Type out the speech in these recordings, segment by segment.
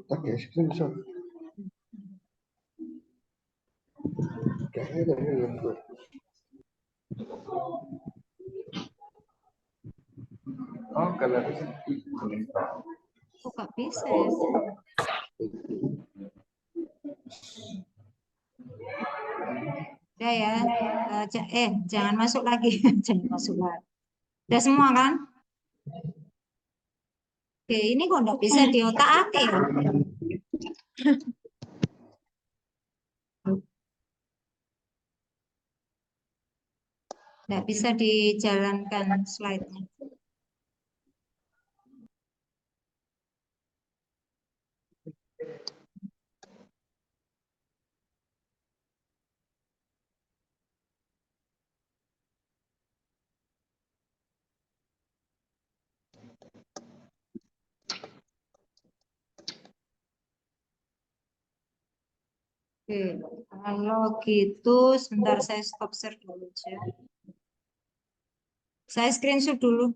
Oke, screenshot. Oh, kalau Kok nggak bisa ya? Udah ya. Jangan masuk lagi. Jangan masuk lagi. Udah semua kan? Oke, ini kok nggak bisa diotak-atik ya? Nggak bisa dijalankan slide-nya. Oke, kalau gitu sebentar saya stop share dulu aja. Saya screenshot dulu.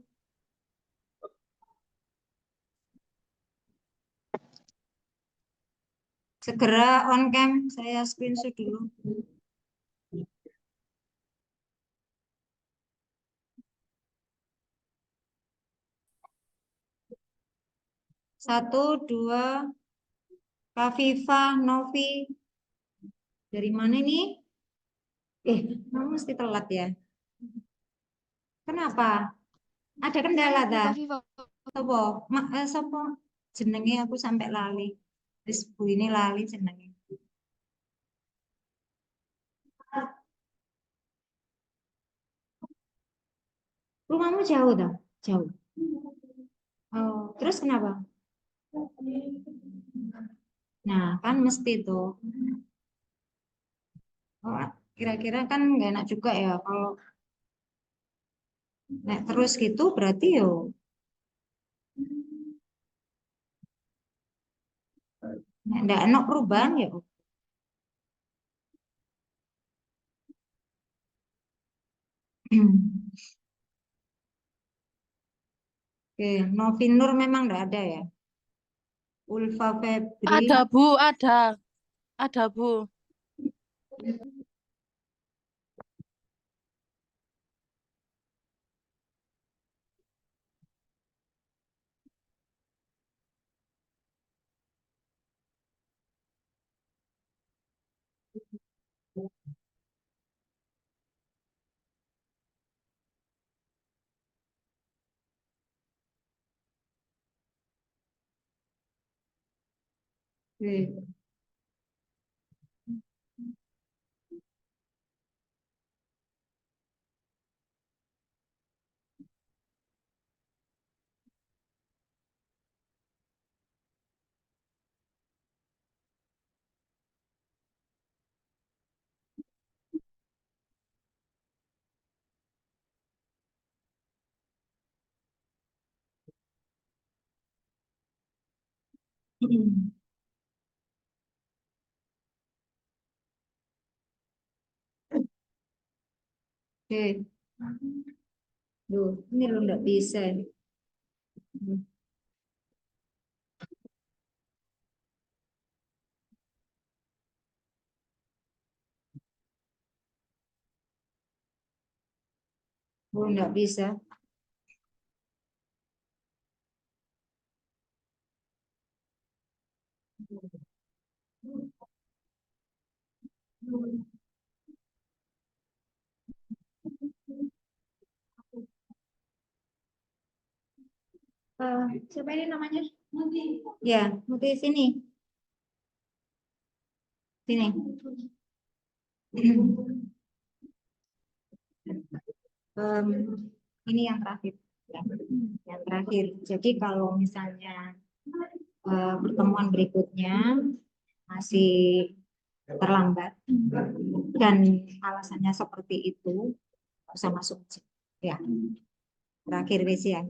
Segera on cam, saya screenshot dulu. Satu, dua, Kaviva, Novi. Dari mana nih? Kamu mesti telat ya. Kenapa? Ada kendala dah. Sopo? Sopo? Jenenge aku sampai lali. Wis Bu ini lali jenenge. Rumahmu jauh dah? Jauh. Oh, terus kenapa? Nah, kan mesti tuh. Oh, kira-kira kan nggak enak juga ya kalau naik terus gitu berarti yo nggak enak perubahan ya. Oke, Novinur memang nggak ada ya. Ulfa Febri. Ada Bu, ada Bu. Oke. Oke. Duh, ini lo nggak bisa ini. Oh, nggak bisa. Siapa ini namanya? Ya, Muti sini. Sini. Ini yang terakhir. Yang terakhir. Jadi kalau misalnya pertemuan berikutnya masih terlambat dan alasannya seperti itu, nggak usah masuk. Ya, terakhir wis ya.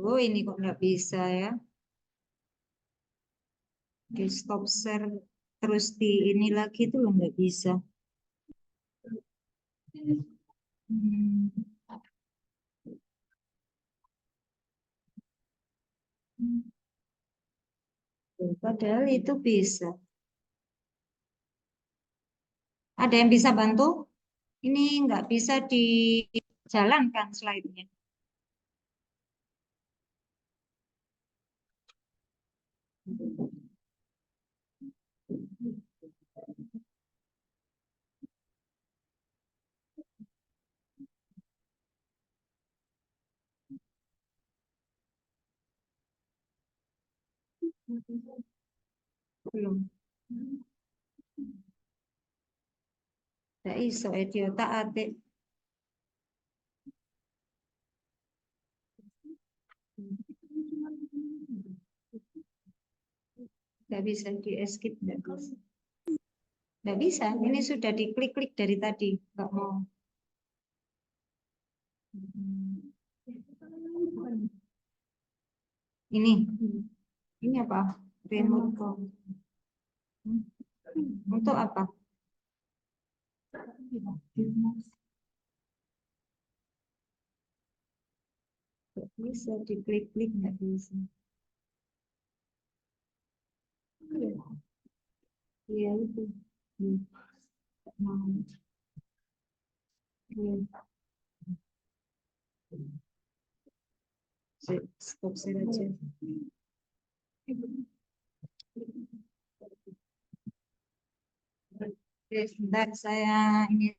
Oh, ini kok nggak bisa ya. Di stop share terus di ini lagi tuh nggak bisa. Hmm. Padahal itu bisa. Ada yang bisa bantu? Ini nggak bisa dijalankan slide-nya. Belum. Nggak iso idiota atik. Nggak bisa di skip, nggak bisa. Nggak bisa, ini sudah diklik-klik dari tadi. Nggak mau. Ini apa? Remote call. Untuk apa? Nggak bisa diklik-klik, nggak bisa. Iya itu. Nggak mau. Iya. Stop share aja. Oke, sebentar saya ini.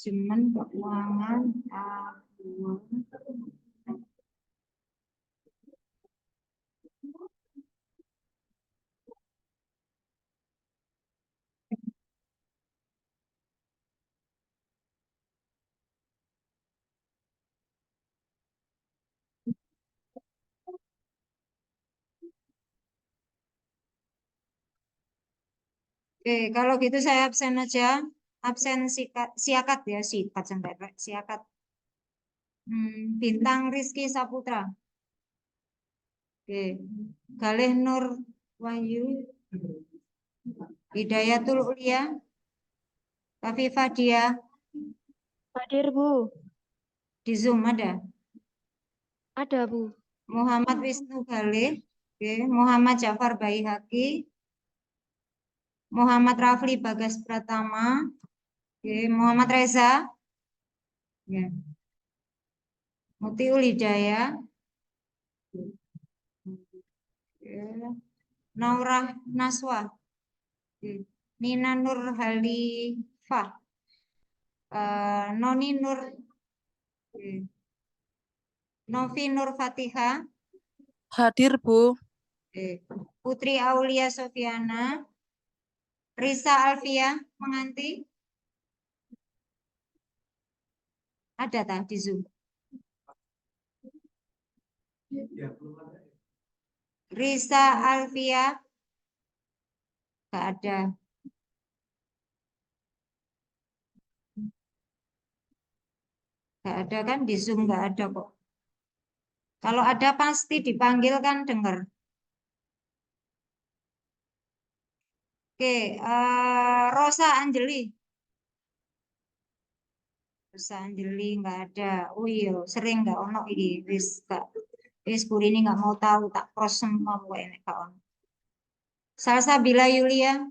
Cuman keuangan aku. Oke, kalau gitu saya absen aja. Absen siakat ya, sikat sampai siakat. Bintang Rizky Saputra. Oke. Galih Nur Wahyu. Hidayatul Ulia. Kafifa Dia. Hadir, Bu. Di Zoom ada. Ada, Bu. Muhammad Wisnu Galih. Oke. Muhammad Jafar Baihaqi. Muhammad Rafli Bagas Pratama. Oke. Muhammad Reza. Ya. Mutiul Hidayah. Oke. Naurah Naswa. Oke. Nina Nur Halifah. Noni Nur. Oke. Novi Nur Fatihah. Hadir, Bu. Oke. Putri Aulia Sofiana. Risa Alfia Menganti. Ada tak di Zoom? Risa Alfia? Nggak ada. Nggak ada kan di Zoom, nggak ada kok. Kalau ada pasti dipanggil kan dengar. Oke, Rosa Anjeli. Rosa Anjeli nggak ada. Oh iya, sering nggak ono iki. Wis gak, wis buri ini nggak mau tahu, tak cross semua pokoknya nggak ono. Salsabila Yulia.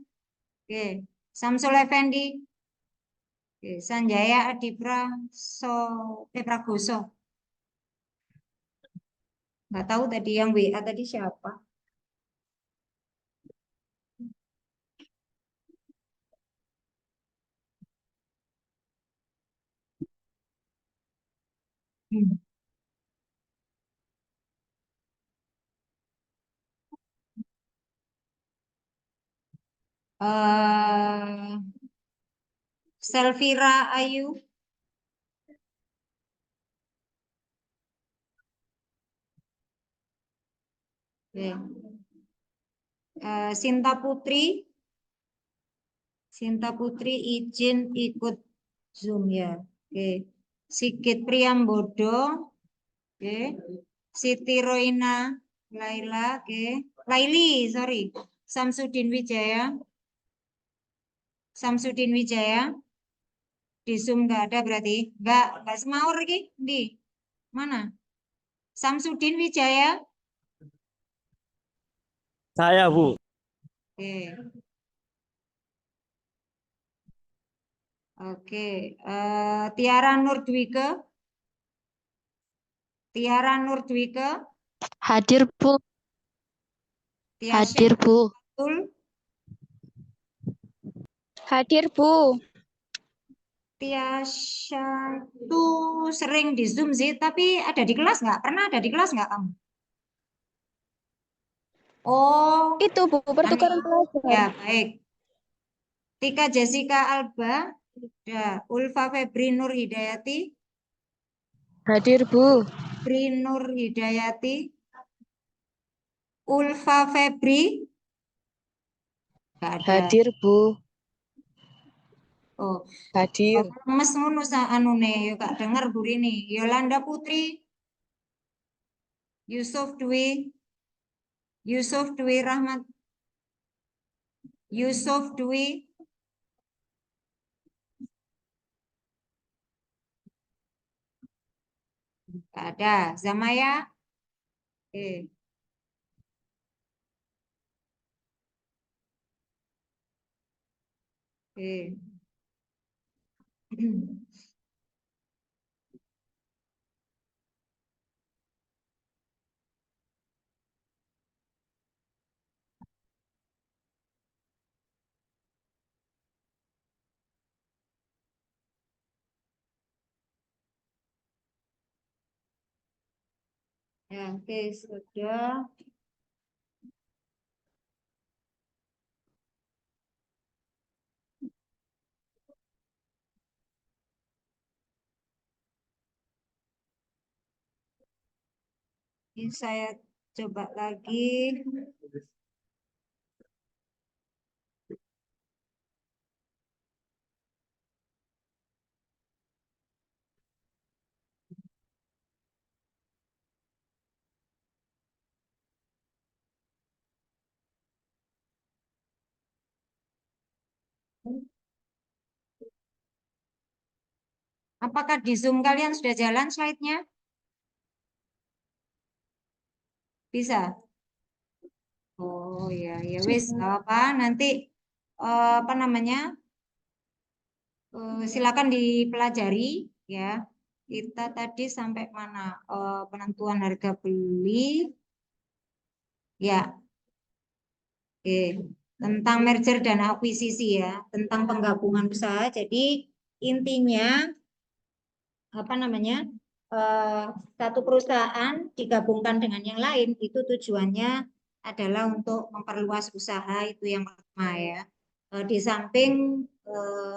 Oke, Samsul Effendi. Oke, Sanjaya Adipra Pragoso. Nggak tahu tadi yang WA tadi siapa. Hmm. Eh, Selvira Ayu. Oke. Sinta Putri. Sinta Putri izin ikut Zoom ya. Oke. Sigit Priambodo. Oke. Siti Roina Laila. Oke. Laili, sorry. Samsudin Wijaya. Samsudin Wijaya. Di Zoom nggak ada berarti. Nggak semaur lagi. Di mana? Samsudin Wijaya. Saya, Bu. Oke. Oke. Tiara Nurdwike. Tiara Nurdwike. Hadir, Bu. Tiasya Hadir, Bu. Fatul. Hadir, Bu. Tiasya tuh sering di Zoom sih, tapi ada di kelas nggak? Pernah ada di kelas nggak kamu? Oh, Itu, Bu, pertukaran ya pelajar. baik. Tika Jessica Alba, ada Ulfa Febri Nur Hidayati, Hadir, Bu. Febri Nur Hidayati, Ulfa Febri, nggak ada. Hadir, Bu. Oh, Hadir. Mas ngono anune yo gak denger burini. Yolanda Putri, Yusuf Dwi Rahmat, Yusuf Dwi, gak ada. Zamaya, eh, eh. Ya, oke, sudah. Ini saya coba lagi. Apakah di Zoom kalian sudah jalan slide-nya? Bisa? Oh ya, ya wis, nggak apa. Nanti apa namanya? Silakan dipelajari ya. Kita tadi sampai mana? Penentuan harga beli. Ya, oke. Tentang merger dan akuisisi ya, tentang penggabungan usaha. Jadi intinya apa namanya? eh, Satu perusahaan digabungkan dengan yang lain itu tujuannya adalah untuk memperluas usaha itu yang pertama ya. Di samping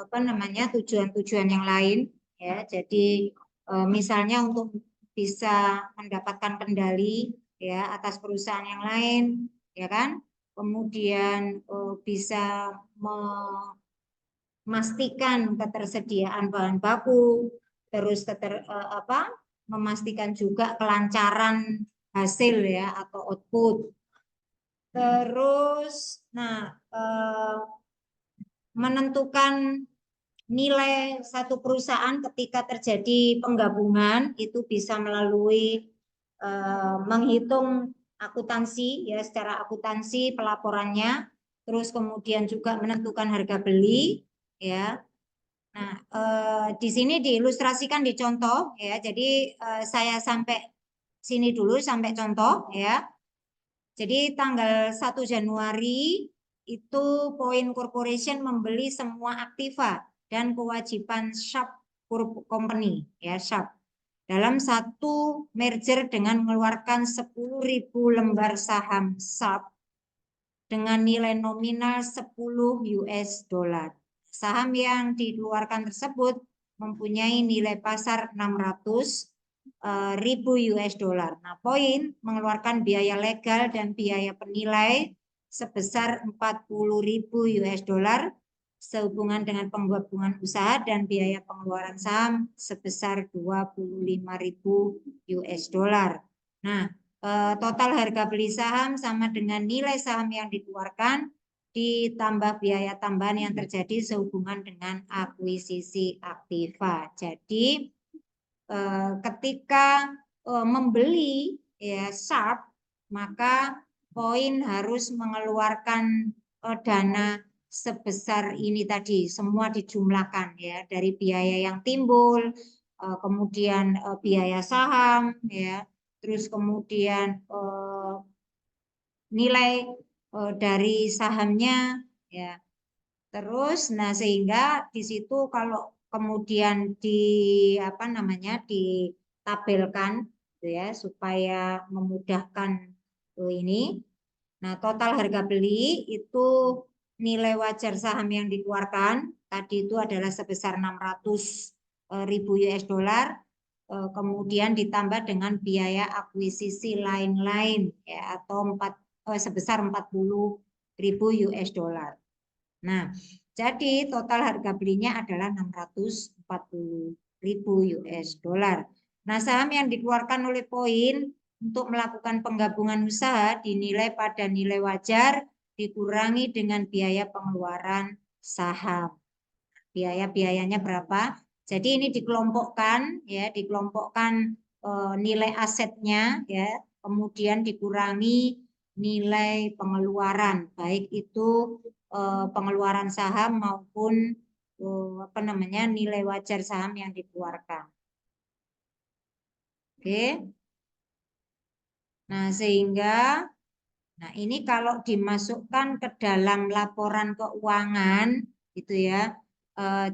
apa namanya tujuan-tujuan yang lain ya. Jadi misalnya untuk bisa mendapatkan kendali ya atas perusahaan yang lain, ya kan? Kemudian bisa memastikan ketersediaan bahan baku, terus memastikan juga kelancaran hasil ya atau output. Terus, menentukan nilai satu perusahaan ketika terjadi penggabungan itu bisa melalui menghitung akuntansi ya secara akuntansi pelaporannya, terus kemudian juga menentukan harga beli ya. Nah, di sini diilustrasikan di contoh ya. Jadi saya sampai sini dulu sampai contoh ya. Jadi tanggal 1 Januari itu Point Corporation membeli semua aktiva dan kewajiban Sharp Company ya Sharp dalam satu merger dengan mengeluarkan 10.000 lembar saham Sharp dengan nilai nominal 10 US dollar. Saham yang dikeluarkan tersebut mempunyai nilai pasar 600.000 US dollar. Nah, Point mengeluarkan biaya legal dan biaya penilai sebesar 40.000 US dollar sehubungan dengan penggabungan usaha dan biaya pengeluaran saham sebesar 25.000 US dollar. Nah, total harga beli saham sama dengan nilai saham yang dikeluarkan ditambah biaya tambahan yang terjadi sehubungan dengan akuisisi aktiva. Jadi ketika membeli ya Sharp, maka Point harus mengeluarkan dana sebesar ini tadi, semua dijumlahkan ya dari biaya yang timbul, kemudian biaya saham ya, terus kemudian nilai dari sahamnya ya. Terus sehingga di situ kalau kemudian ditabelkan gitu ya supaya memudahkan ini. Nah, total harga beli itu nilai wajar saham yang dikeluarkan tadi itu adalah sebesar 600.000 US dollar. Kemudian ditambah dengan biaya akuisisi lain-lain ya atau sebesar 40.000 US dollar. Nah, jadi total harga belinya adalah 640.000 US dollar. Nah, saham yang dikeluarkan oleh Point untuk melakukan penggabungan usaha dinilai pada nilai wajar dikurangi dengan biaya pengeluaran saham. Biaya-biayanya berapa? Jadi ini dikelompokkan ya, dikelompokkan nilai asetnya ya, kemudian dikurangi nilai pengeluaran baik itu pengeluaran saham maupun nilai wajar saham yang dikeluarkan. Oke. Nah, sehingga ini kalau dimasukkan ke dalam laporan keuangan gitu ya.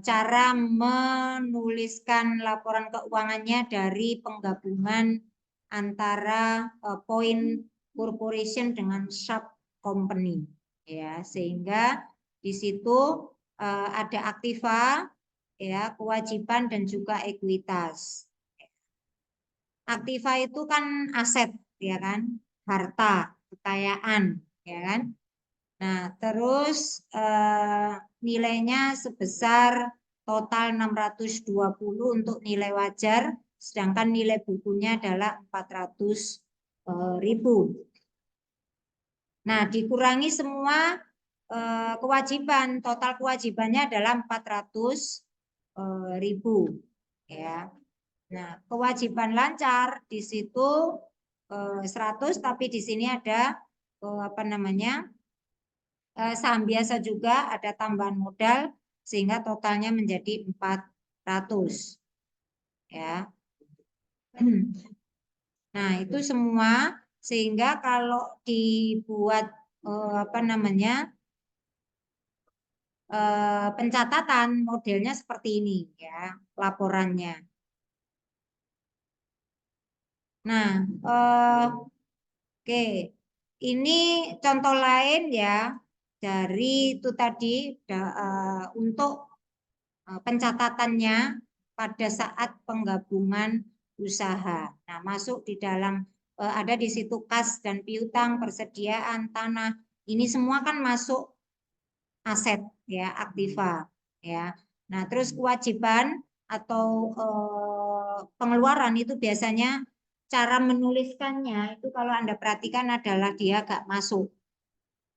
Cara menuliskan laporan keuangannya dari penggabungan antara Point Corporation dengan Sharp Company ya, sehingga di situ ada aktiva ya, kewajiban dan juga ekuitas. Aktiva itu kan aset ya kan, harta, kekayaan ya kan. Nah, terus nilainya sebesar total 620 untuk nilai wajar, sedangkan nilai bukunya adalah 400.000. Nah, dikurangi semua kewajiban, total kewajibannya adalah 400.000 ya. Nah, kewajiban lancar di situ 100, tapi di sini ada saham biasa juga ada tambahan modal sehingga totalnya menjadi 400 ya. Nah, itu semua sehingga kalau dibuat pencatatan modelnya seperti ini ya, laporannya. Nah, oke. Ini contoh lain ya dari itu tadi untuk pencatatannya pada saat penggabungan usaha. Nah, masuk di dalam ada di situ kas dan piutang, persediaan tanah. Ini semua kan masuk aset ya, aktiva ya. Nah, terus kewajiban atau pengeluaran itu biasanya cara menuliskannya itu kalau Anda perhatikan adalah dia gak masuk.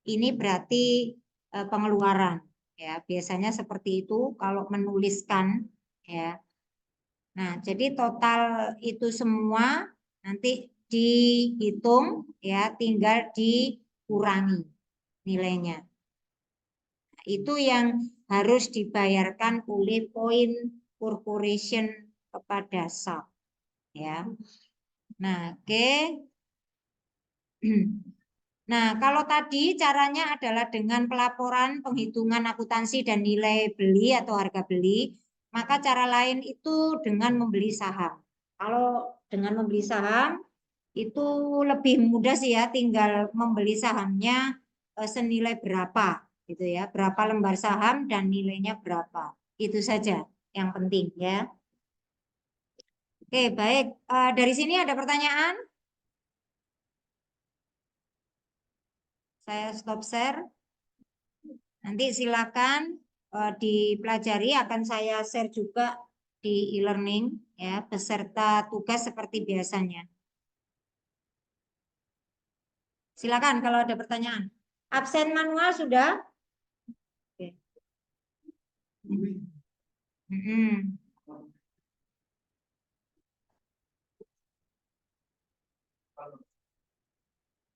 Ini berarti pengeluaran ya. Biasanya seperti itu kalau menuliskan ya. Nah, jadi total itu semua nanti dihitung ya, tinggal dikurangi nilainya. Nah, itu yang harus dibayarkan oleh Point Corporation kepada SAP ya. Nah, oke. Nah, kalau tadi caranya adalah dengan pelaporan, penghitungan akuntansi dan nilai beli atau harga beli, maka cara lain itu dengan membeli saham. Kalau dengan membeli saham itu lebih mudah sih ya, tinggal membeli sahamnya senilai berapa gitu ya, berapa lembar saham dan nilainya berapa. Itu saja yang penting ya. Oke, baik. Dari sini ada pertanyaan? Saya stop share. Nanti silakan dipelajari, akan saya share juga di e-learning ya, beserta tugas seperti biasanya. Silakan kalau ada pertanyaan. Absen manual sudah? Oke.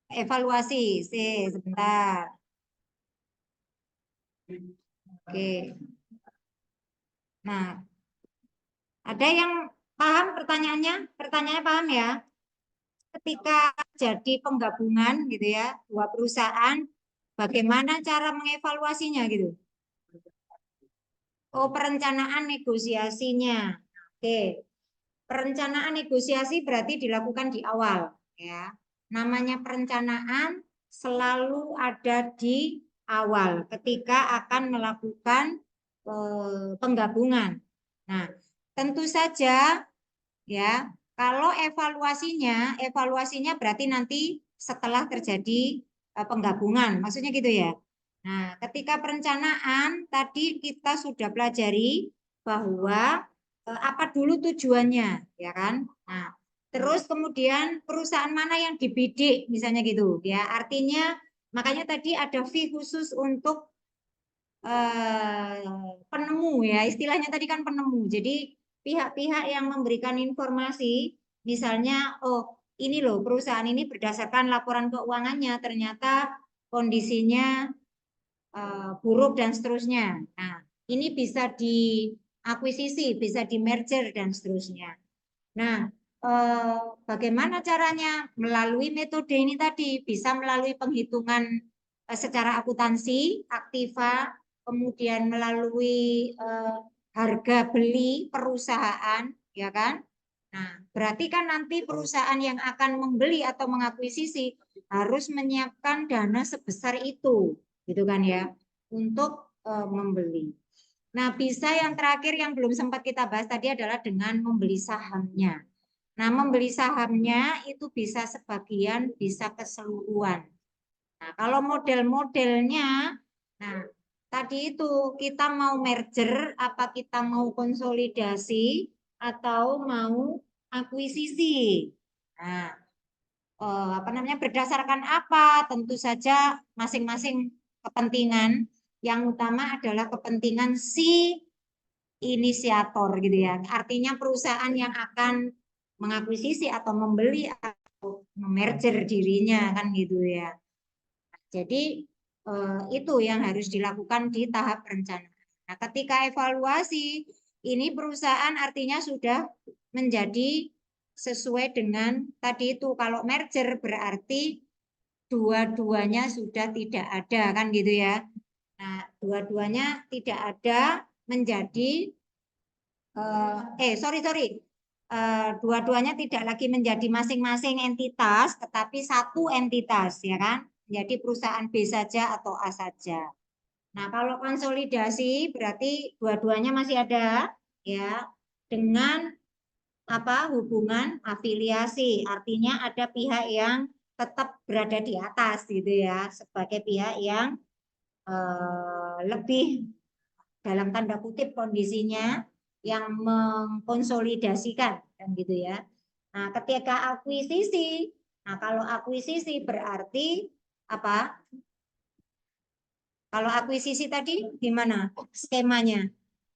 Evaluasi, sebentar. Oke. Nah, ada yang paham pertanyaannya? Pertanyaannya paham ya? Ketika jadi penggabungan gitu ya, dua perusahaan, bagaimana cara mengevaluasinya gitu? Oh, perencanaan negosiasinya. Oke. Perencanaan negosiasi berarti dilakukan di awal ya. Namanya perencanaan selalu ada di awal ketika akan melakukan penggabungan. Nah, tentu saja ya, kalau evaluasinya berarti nanti setelah terjadi penggabungan, maksudnya gitu ya. Nah, ketika perencanaan tadi kita sudah pelajari bahwa apa dulu tujuannya, ya kan? Nah, terus kemudian perusahaan mana yang dibidik, misalnya gitu, ya. Artinya makanya tadi ada fee khusus untuk penemu ya, istilahnya tadi kan penemu. Jadi pihak-pihak yang memberikan informasi, misalnya, oh ini loh perusahaan ini berdasarkan laporan keuangannya ternyata kondisinya buruk dan seterusnya. Nah, ini bisa diakuisisi, bisa di merger dan seterusnya. Nah, bagaimana caranya? Melalui metode ini tadi, bisa melalui penghitungan secara akuntansi, aktiva, kemudian melalui harga beli perusahaan, ya kan? Nah, berarti kan nanti perusahaan yang akan membeli atau mengakuisisi harus menyiapkan dana sebesar itu, gitu kan ya, untuk membeli. Nah, bisa yang terakhir yang belum sempat kita bahas tadi adalah dengan membeli sahamnya. Nah, membeli sahamnya itu bisa sebagian, bisa keseluruhan. Nah, kalau model-modelnya, nah tadi itu kita mau merger, apa kita mau konsolidasi, atau mau akuisisi. Nah, apa namanya, berdasarkan apa? Tentu saja masing-masing kepentingan. Yang utama adalah kepentingan si inisiator gitu ya. Artinya perusahaan yang akan mengakuisisi atau membeli atau memerger dirinya kan gitu ya. Jadi itu yang harus dilakukan di tahap perencanaan. Nah, ketika evaluasi ini perusahaan artinya sudah menjadi sesuai dengan tadi itu, kalau merger berarti dua-duanya sudah tidak ada kan gitu ya. Nah, dua-duanya tidak ada menjadi sorry, dua-duanya tidak lagi menjadi masing-masing entitas, tetapi satu entitas, ya kan? Jadi perusahaan B saja atau A saja. Nah, kalau konsolidasi berarti dua-duanya masih ada, ya. dengan apa hubungan afiliasi, artinya ada pihak yang tetap berada di atas gitu ya, sebagai pihak yang lebih dalam tanda kutip kondisinya yang mengkonsolidasikan kan gitu ya. Nah, ketika akuisisi, nah kalau akuisisi berarti apa? Kalau akuisisi tadi gimana skemanya?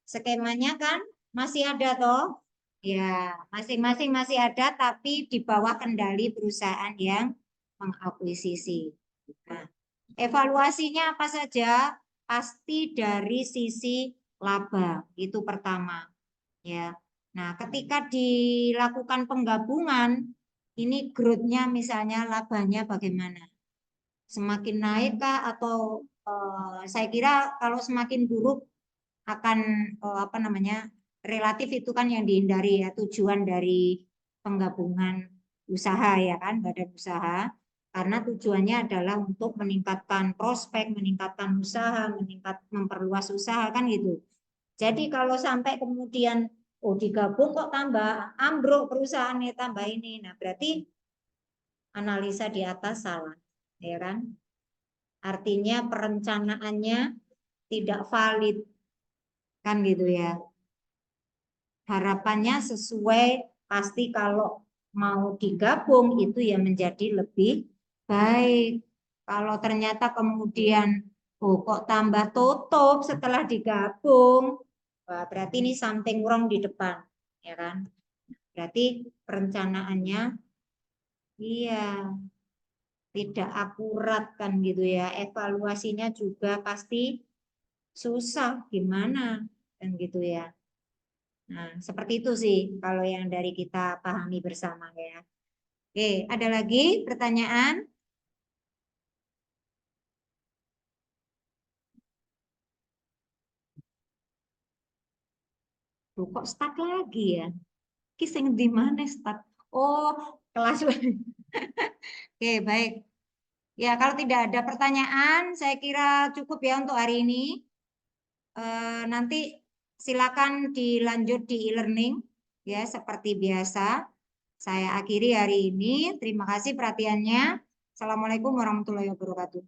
Skemanya kan masih ada toh? Ya, masing-masing masih ada tapi di bawah kendali perusahaan yang mengakuisisi. Nah, evaluasinya apa saja? Pasti dari sisi laba, itu pertama. Ya. Nah, ketika dilakukan penggabungan, ini growth-nya misalnya labanya bagaimana? Semakin naik kah atau saya kira kalau semakin buruk akan apa namanya relatif itu kan yang dihindari ya tujuan dari penggabungan usaha ya kan badan usaha karena tujuannya adalah untuk meningkatkan prospek, meningkatkan usaha, memperluas usaha kan gitu. Jadi kalau sampai kemudian oh digabung kok tambah ambruk perusahaannya tambah ini, nah berarti analisa di atas salah, ya kan? Artinya perencanaannya tidak valid kan gitu ya. Harapannya sesuai pasti kalau mau digabung itu ya menjadi lebih baik. Kalau ternyata kemudian oh kok tambah tutup setelah digabung, wah, berarti ini something wrong di depan, ya kan? Berarti perencanaannya iya tidak akurat kan gitu ya. Evaluasinya juga pasti susah gimana kan gitu ya. Nah, seperti itu sih kalau yang dari kita pahami bersama ya. Oke, ada lagi pertanyaan? Tuh, kok stuck lagi ya? Kisah di mana stuck? Oh, kelas. Oke, baik. Ya, kalau tidak ada pertanyaan, saya kira cukup ya untuk hari ini. Nanti silakan dilanjut di e-learning ya seperti biasa. Saya akhiri hari ini. Terima kasih perhatiannya. Assalamualaikum warahmatullahi wabarakatuh.